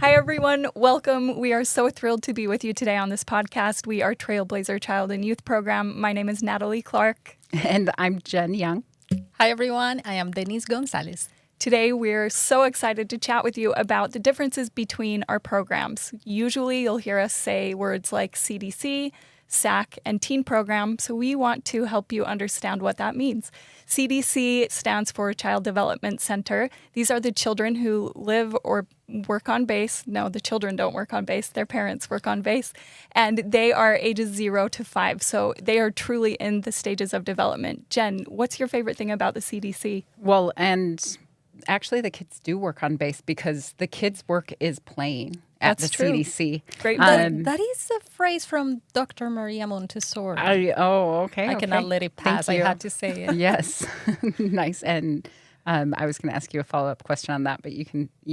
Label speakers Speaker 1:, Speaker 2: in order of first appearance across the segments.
Speaker 1: Hi, everyone. Welcome. We are so thrilled to be with you today on this podcast. We are Trailblazer Child and Youth Program. My name is Natalie Clark.
Speaker 2: And I'm Jen Young.
Speaker 3: Hi, everyone. I am Denise Gonzalez.
Speaker 1: Today, we're so excited to chat with you about the differences between our programs. Usually, you'll hear us say words like CDC, SAC, and teen program, so we want to help you understand what that means. CDC stands for Child Development Center. These are the children who live or work on base. No, the children don't work on base. Their parents work on base. And they are ages 0 to 5, so they are truly in the stages of development. Jen, what's your favorite thing about the CDC?
Speaker 2: Well, and actually the kids do work on base because the kids' work is playing at
Speaker 1: That's
Speaker 2: the
Speaker 1: true.
Speaker 2: CDC.
Speaker 1: Great.
Speaker 3: That is a phrase from Dr. Maria Montessori.
Speaker 2: Okay.
Speaker 3: I cannot let it pass. I had to say it.
Speaker 2: Yes. Nice. And I was going to ask you a follow-up question on that, but you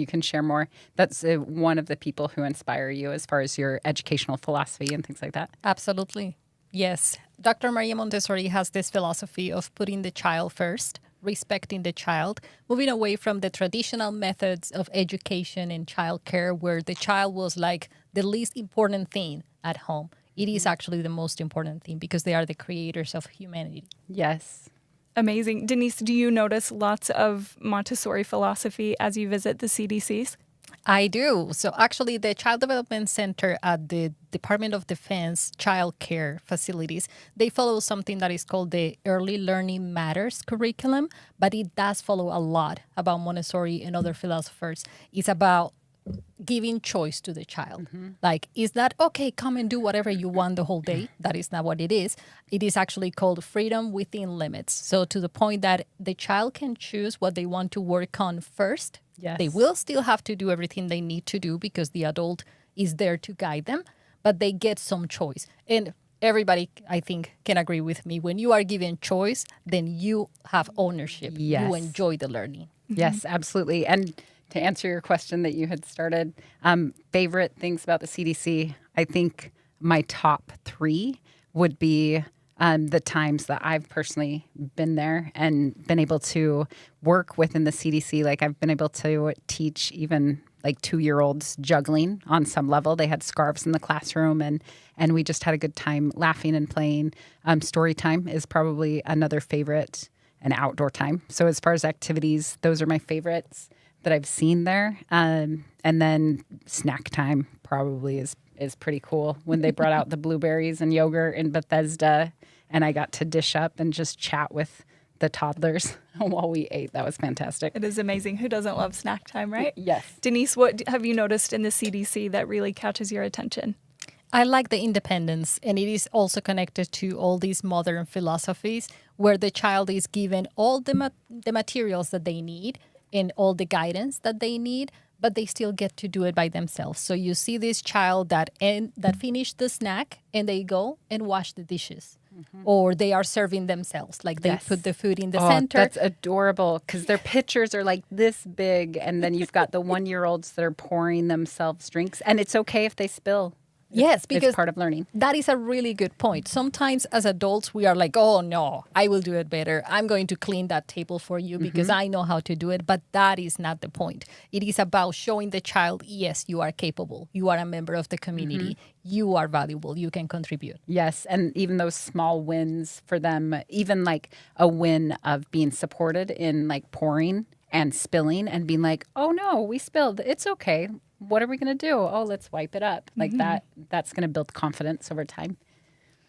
Speaker 2: can share more. That's one of the people who inspire you as far as your educational philosophy and things like that.
Speaker 3: Absolutely. Yes. Dr. Maria Montessori has this philosophy of putting the child first, respecting the child, moving away from the traditional methods of education and childcare where the child was like the least important thing at home. It is actually the most important thing because they are the creators of humanity.
Speaker 2: Yes.
Speaker 1: Amazing. Denise, do you notice lots of Montessori philosophy as you visit the CDCs?
Speaker 3: I do. So actually, the Child Development Center at the Department of Defense Child Care Facilities, they follow something that is called the Early Learning Matters curriculum, but it does follow a lot about Montessori and other philosophers. It's about giving choice to the child. Like, is that okay, come and do whatever you want the whole day? That is not what it is. It is actually called freedom within limits. So to the point that the child can choose what they want to work on first.
Speaker 2: Yes.
Speaker 3: They will still have to do everything they need to do because the adult is there to guide them, but they get some choice. And everybody, I think, can agree with me. When you are given choice, then you have ownership.
Speaker 2: Yes.
Speaker 3: You enjoy the learning.
Speaker 2: Yes, absolutely. And to answer your question that you had started, favorite things about the CDC, I think my top 3 would be the times that I've personally been there and been able to work within the CDC. Like I've been able to teach even like 2-year-olds juggling on some level. They had scarves in the classroom and we just had a good time laughing and playing. Story time is probably another favorite, and outdoor time. So as far as activities, those are my favorites that I've seen there. And then snack time probably is pretty cool when they brought out the blueberries and yogurt in Bethesda and I got to dish up and just chat with the toddlers while we ate. That was fantastic.
Speaker 1: It is amazing. Who doesn't love snack time, right?
Speaker 2: Yes.
Speaker 1: Denise, what have you noticed in the CDC that really catches your attention?
Speaker 3: I like the independence, and it is also connected to all these modern philosophies where the child is given all the materials that they need and all the guidance that they need, but they still get to do it by themselves. So you see this child that finished the snack and they go and wash the dishes. Or they are serving themselves, like they put the food in the center.
Speaker 2: That's adorable because their pitchers are like this big, and then you've got the 1-year-olds that are pouring themselves drinks, and it's okay if they spill.
Speaker 3: Yes, because
Speaker 2: it's part of learning.
Speaker 3: That is a really good point. Sometimes as adults, we are like, oh, no, I will do it better. I'm going to clean that table for you because I know how to do it. But that is not the point. It is about showing the child, yes, you are capable. You are a member of the community. You are valuable. You can contribute.
Speaker 2: Yes, and even those small wins for them, even like a win of being supported in like pouring and spilling and being like, oh, no, we spilled. It's okay. What are we going to do? Oh, let's wipe it up. Like that's going to build confidence over time.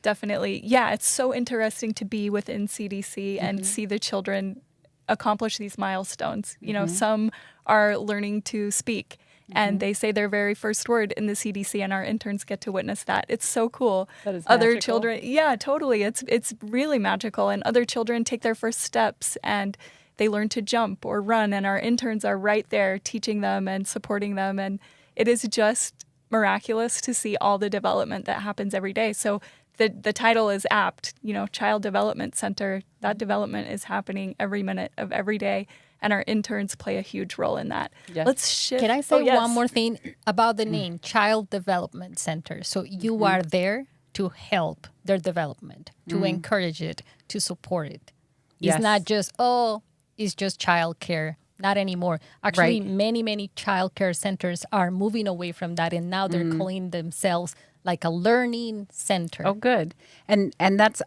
Speaker 1: Definitely. Yeah, it's so interesting to be within CDC and see the children accomplish these milestones. You know, some are learning to speak and they say their very first word in the CDC and our interns get to witness that. It's so cool.
Speaker 2: That is
Speaker 1: Other
Speaker 2: magical.
Speaker 1: children, yeah, totally. It's really magical. And other children take their first steps and they learn to jump or run, and our interns are right there teaching them and supporting them. And it is just miraculous to see all the development that happens every day. So the title is apt, you know, Child Development Center. That development is happening every minute of every day, and our interns play a huge role in that.
Speaker 2: Yes.
Speaker 1: Let's shift.
Speaker 3: Can I say
Speaker 1: yes.
Speaker 3: one more thing about the name, Child Development Center? So you are there to help their development, to encourage it, to support it. It's
Speaker 2: Yes.
Speaker 3: not just, it's just childcare. not anymore. Actually,
Speaker 2: Right.
Speaker 3: many childcare centers are moving away from that, and now they're calling themselves like a learning center.
Speaker 2: Oh, good. And that's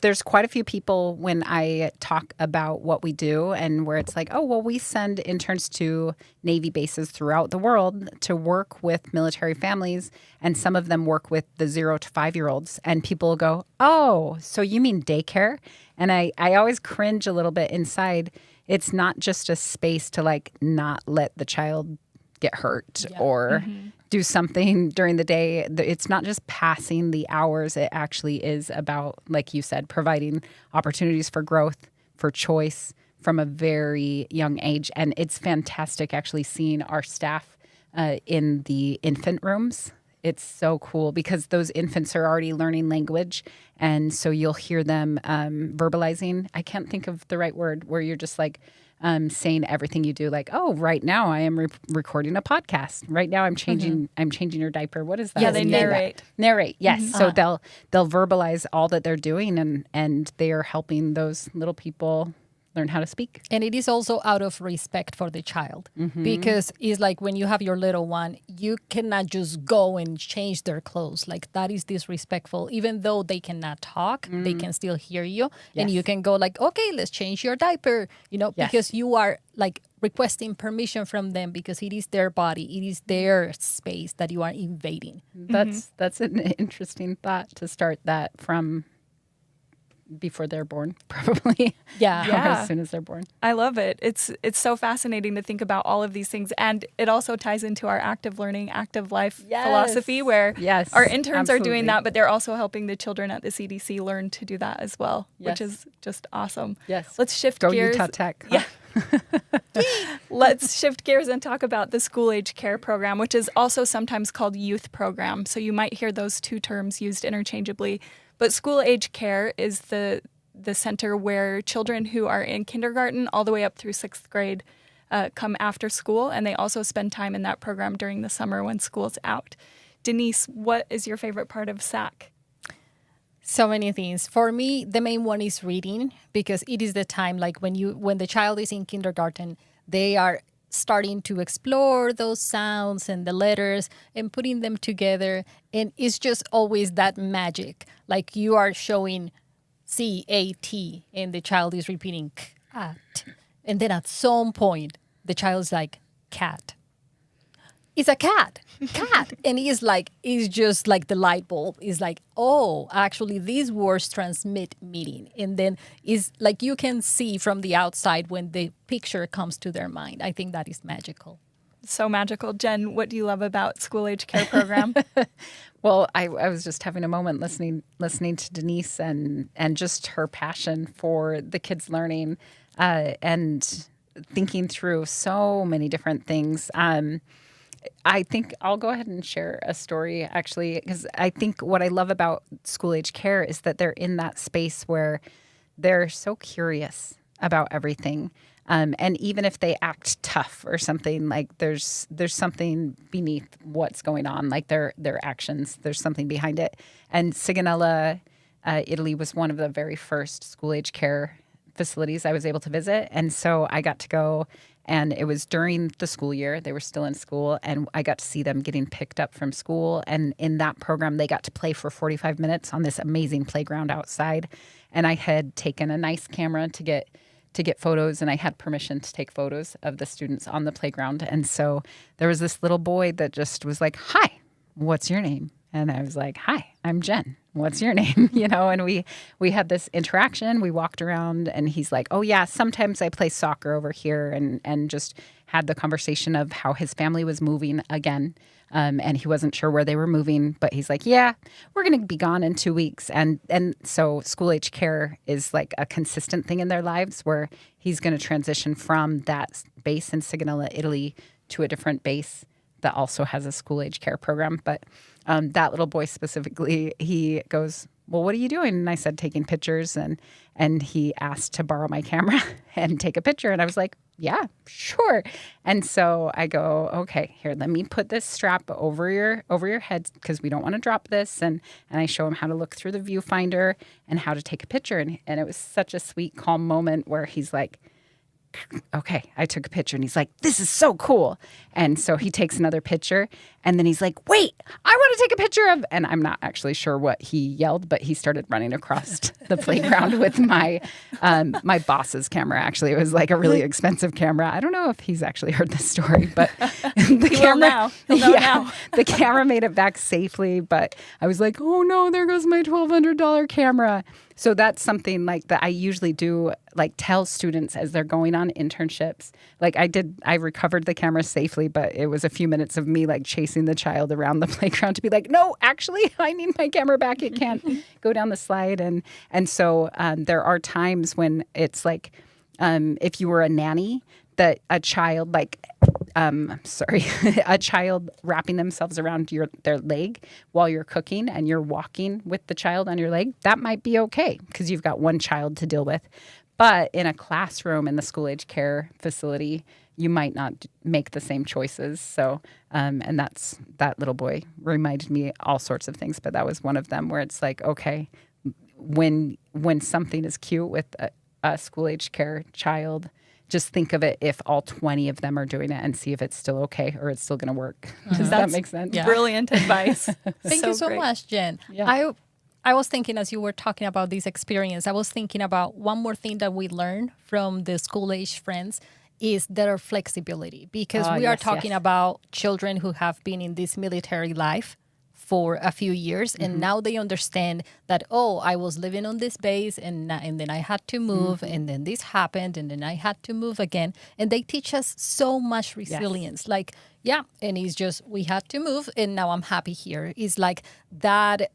Speaker 2: there's quite a few people when I talk about what we do and where it's like, oh, well, we send interns to Navy bases throughout the world to work with military families, and some of them work with the 0 to 5-year-olds. And people go, oh, so you mean daycare? And I always cringe a little bit inside. It's not just a space to like not let the child get hurt or do something during the day. It's not just passing the hours. It actually is about, like you said, providing opportunities for growth, for choice from a very young age. And it's fantastic actually seeing our staff in the infant rooms. It's so cool because those infants are already learning language. And so you'll hear them verbalizing. I can't think of the right word where you're just like, saying everything you do, like, oh, right now I am recording a podcast. Right now I'm changing your diaper. What is that?
Speaker 1: Yeah, they narrate.
Speaker 2: Narrate, yes. So they'll verbalize all that they're doing, and they are helping those little people learn how to speak.
Speaker 3: And it is also out of respect for the child, because it's like when you have your little one, you cannot just go and change their clothes. Like that is disrespectful. Even though they cannot talk, they can still hear you. And you can go like, okay, let's change your diaper, because you are like requesting permission from them because it is their body. It is their space that you are invading.
Speaker 2: That's an interesting thought to start that from before they're born, probably.
Speaker 3: Yeah.
Speaker 2: As soon as they're born.
Speaker 1: I love it. It's so fascinating to think about all of these things. And it also ties into our active learning, active life philosophy, where our interns are doing that, but they're also helping the children at the CDC learn to do that as well, which is just awesome.
Speaker 2: Yes.
Speaker 1: Let's shift
Speaker 2: Go
Speaker 1: gears.
Speaker 2: Utah Tech. Huh?
Speaker 1: Yeah. Let's shift gears and talk about the school age care program, which is also sometimes called youth program. So you might hear those two terms used interchangeably. But school age care is the center where children who are in kindergarten all the way up through 6th grade come after school, and they also spend time in that program during the summer when school's out. Denise, what is your favorite part of SAC?
Speaker 3: So many things. For me, the main one is reading, because it is the time like when the child is in kindergarten, they are starting to explore those sounds and the letters and putting them together. And it's just always that magic. Like you are showing C-A-T and the child is repeating cat. And then at some point, the child's like, cat. It's a cat. And it's just like the light bulb is like, oh, actually these words transmit meaning. And then is like you can see from the outside when the picture comes to their mind. I think that is magical.
Speaker 1: So magical. Jen, what do you love about school age care program?
Speaker 2: Well, I was just having a moment listening to Denise and just her passion for the kids learning and thinking through so many different things. I think I'll go ahead and share a story, actually, because I think what I love about school age care is that they're in that space where they're so curious about everything. And even if they act tough or something, like there's something beneath what's going on, like their actions, there's something behind it. And Sigonella, Italy was one of the very first school age care facilities I was able to visit. And so I got to go, and it was during the school year. They were still in school, and I got to see them getting picked up from school. And in that program, they got to play for 45 minutes on this amazing playground outside. And I had taken a nice camera to get photos, and I had permission to take photos of the students on the playground. And so there was this little boy that just was like, "Hi, what's your name?" And I was like, "Hi, I'm Jen. What's your name?" And we had this interaction. We walked around, and he's like, "Oh yeah, sometimes I play soccer over here," and just had the conversation of how his family was moving again. And he wasn't sure where they were moving, but he's like, "Yeah, we're going to be gone in 2 weeks." And so school age care is like a consistent thing in their lives, where he's going to transition from that base in Sigonella, Italy, to a different base that also has a school age care program. But that little boy specifically, he goes, "Well, what are you doing?" And I said, "Taking pictures." And he asked to borrow my camera and take a picture. And I was like, "Yeah, sure." And so I go, "Okay, here, let me put this strap over your head because we don't want to drop this." And I show him how to look through the viewfinder and how to take a picture. And it was such a sweet, calm moment where he's like, okay, I took a picture. And he's like, this is so cool. And so he takes another picture. And then he's like, wait, I want to take a picture of, and I'm not actually sure what he yelled, but he started running across the playground with my my boss's camera. Actually, it was like a really expensive camera. I don't know if he's actually heard this story, but the camera,
Speaker 1: He'll know now.
Speaker 2: the camera made it back safely. But I was like, oh no, there goes my $1,200 camera. So that's something like that I usually do, like tell students as they're going on internships. Like I recovered the camera safely, but it was a few minutes of me like chasing the child around the playground to be like, no, actually, I need my camera back. It can't go down the slide. And so there are times when it's like, if you were a nanny, that a child a child wrapping themselves around their leg while you're cooking and you're walking with the child on your leg, that might be okay because you've got one child to deal with. But in a classroom in the school age care facility, you might not make the same choices. So, and that little boy reminded me all sorts of things, but that was one of them where it's like, okay, when something is cute with a school age care child, just think of it if all 20 of them are doing it and see if it's still okay or it's still going to work. Does that make sense?
Speaker 1: Yeah. Brilliant advice.
Speaker 3: Thank you so
Speaker 1: great.
Speaker 3: much, Jen.
Speaker 2: Yeah.
Speaker 3: I was thinking as you were talking about this experience, I was thinking about one more thing that we learned from the school-age friends is their flexibility because we are talking about children who have been in this military life for a few years, and now they understand that, oh, I was living on this base, and then I had to move, and then this happened, and then I had to move again. And they teach us so much resilience. Like, yeah, and it's just, we had to move, and now I'm happy here. It's like that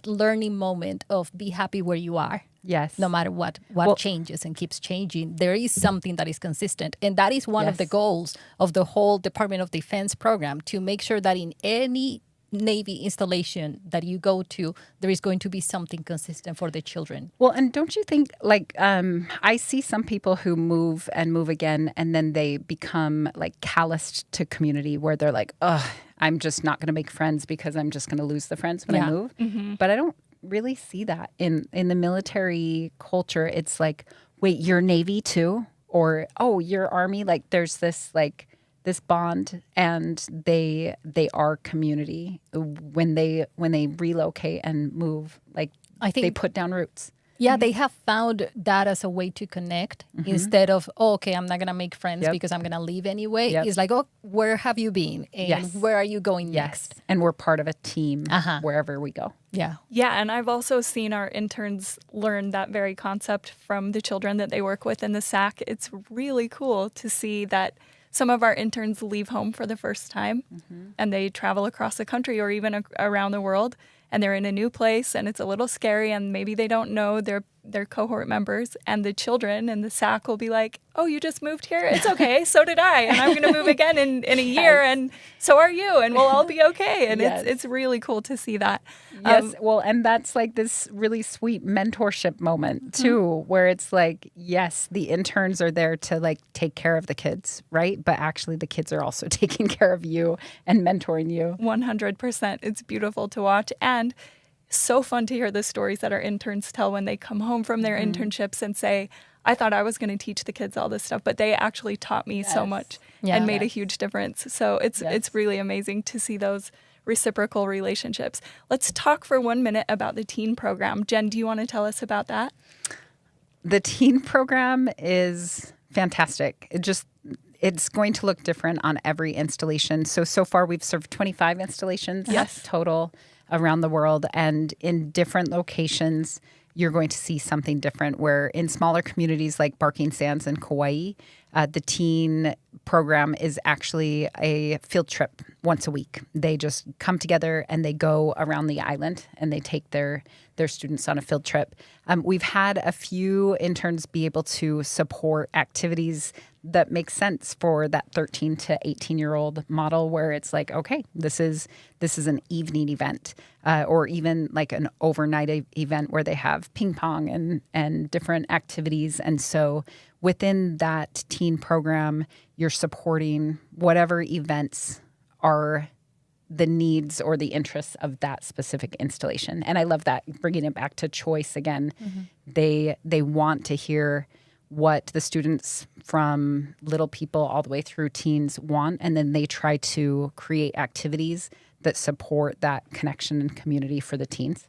Speaker 3: learning moment of be happy where you are.
Speaker 2: Yes.
Speaker 3: No matter what changes and keeps changing, there is something that is consistent. And that is one of the goals of the whole Department of Defense program, to make sure that in any Navy installation that you go to, there is going to be something consistent for the children.
Speaker 2: Well, and don't you think, like, I see some people who move and move again, and then they become like calloused to community where they're like, oh, I'm just not going to make friends because I'm just going to lose the friends when I move. But I don't really see that in the military culture. It's like, wait, you're Navy too? Or, oh, you're Army? Like, there's this this bond, and they are community when they relocate and move. Like, I think they put down roots.
Speaker 3: Yeah, they have found that as a way to connect instead of, oh, okay, I'm not going to make friends because I'm going to leave anyway. It's like, oh, where have you been? And where are you going next?
Speaker 2: And we're part of a team wherever we go.
Speaker 3: Yeah.
Speaker 1: Yeah, and I've also seen our interns learn that very concept from the children that they work with in the SAC. It's really cool to see that some of our interns leave home for the first time and they travel across the country or even around the world, and they're in a new place and it's a little scary and maybe they don't know their cohort members, and the children in the SAC will be like, oh, you just moved here? It's okay. So did I. And I'm going to move again in a year, and so are you, and we'll all be okay. And it's really cool to see that.
Speaker 2: Yes. Well, and that's like this really sweet mentorship moment too, where it's like, yes, the interns are there to like take care of the kids, right? But actually the kids are also taking care of you and mentoring you.
Speaker 1: 100%. It's beautiful to watch. And so fun to hear the stories that our interns tell when they come home from their internships and say, I thought I was going to teach the kids all this stuff, but they actually taught me so much and made a huge difference. So it's really amazing to see those reciprocal relationships. Let's talk for 1 minute about the teen program. Jen, do you want to tell us about that?
Speaker 2: The teen program is fantastic. It's going to look different on every installation. So far we've served 25 installations total around the world, and in different locations you're going to see something different, where in smaller communities like Barking Sands and Kauai, the teen program is actually a field trip once a week. They just come together and they go around the island and they take their students on a field trip. We've had a few interns be able to support activities that make sense for that 13 to 18-year-old model, where it's like, okay, this is an evening event, or even like an overnight event where they have ping pong and different activities. And so within that teen program, you're supporting whatever events are the needs or the interests of that specific installation. And I love that, bringing it back to choice again. They want to hear what the students from little people all the way through teens want, and then they try to create activities that support that connection and community for the teens.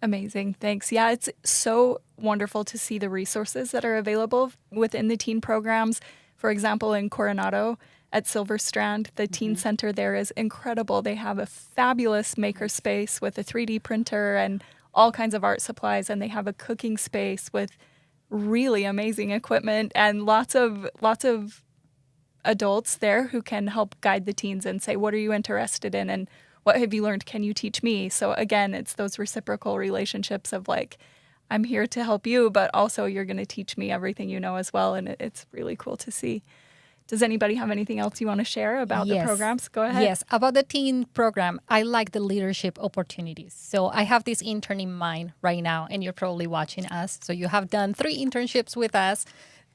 Speaker 1: Amazing. Thanks. Yeah, it's so wonderful to see the resources that are available within the teen programs. For example, in Coronado at Silver Strand, the teen center there is incredible. They have a fabulous makerspace with a 3D printer and all kinds of art supplies, and they have a cooking space with really amazing equipment and lots of adults there who can help guide the teens and say, what are you interested in and what have you learned? Can you teach me? So again, it's those reciprocal relationships of like, I'm here to help you, but also you're going to teach me everything you know as well. And it's really cool to see. Does anybody have anything else you want to share about the programs? Go ahead.
Speaker 3: Yes, about the teen program, I like the leadership opportunities. So I have this intern in mind right now, and you're probably watching us. So you have done 3 internships with us.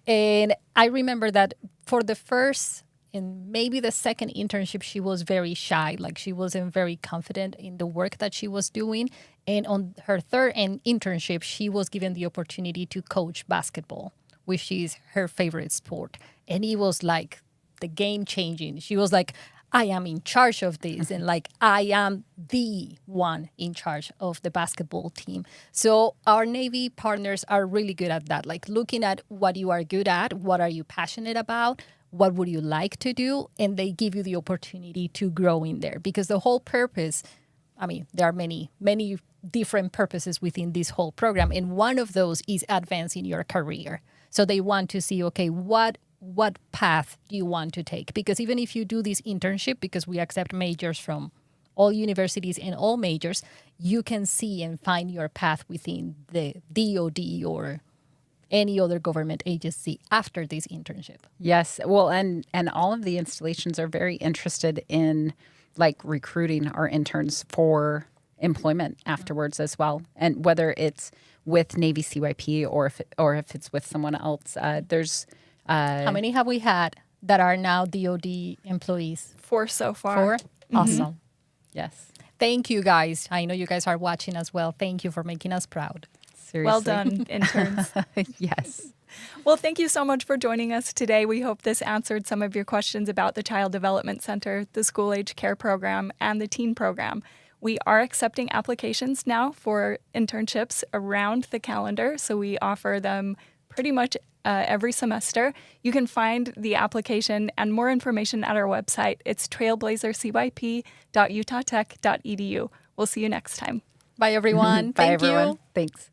Speaker 3: And I remember that for the first and maybe the second internship, she was very shy. Like she wasn't very confident in the work that she was doing. And on her third internship, she was given the opportunity to coach basketball, which is her favorite sport. And it was like the game changing. She was like, I am in charge of this. And like, I am the one in charge of the basketball team. So our Navy partners are really good at that. Like looking at what you are good at, what are you passionate about, what would you like to do? And they give you the opportunity to grow in there. Because the whole purpose, I mean, there are many different purposes within this whole program. And one of those is advancing your career. So they want to see, okay, what path do you want to take? Because even if you do this internship, because we accept majors from all universities and all majors, you can see and find your path within the DOD or any other government agency after this internship.
Speaker 2: Yes. Well, and all of the installations are very interested in like recruiting our interns for employment afterwards as well. And whether it's with Navy CYP or if it's with someone else, there's
Speaker 3: how many have we had that are now DOD employees?
Speaker 1: 4 so far.
Speaker 3: 4? Mm-hmm. Awesome.
Speaker 2: Yes.
Speaker 3: Thank you, guys. I know you guys are watching as well. Thank you for making us proud.
Speaker 2: Seriously.
Speaker 1: Well done, interns.
Speaker 2: Yes.
Speaker 1: Well, thank you so much for joining us today. We hope this answered some of your questions about the Child Development Center, the School Age Care Program, and the Teen Program. We are accepting applications now for internships around the calendar, so we offer them pretty much every semester. You can find the application and more information at our website. It's trailblazercyp.utah.tech.edu. We'll see you next time.
Speaker 3: Bye, everyone.
Speaker 2: Bye,
Speaker 3: Thank
Speaker 2: everyone.
Speaker 3: you.
Speaker 2: Thanks.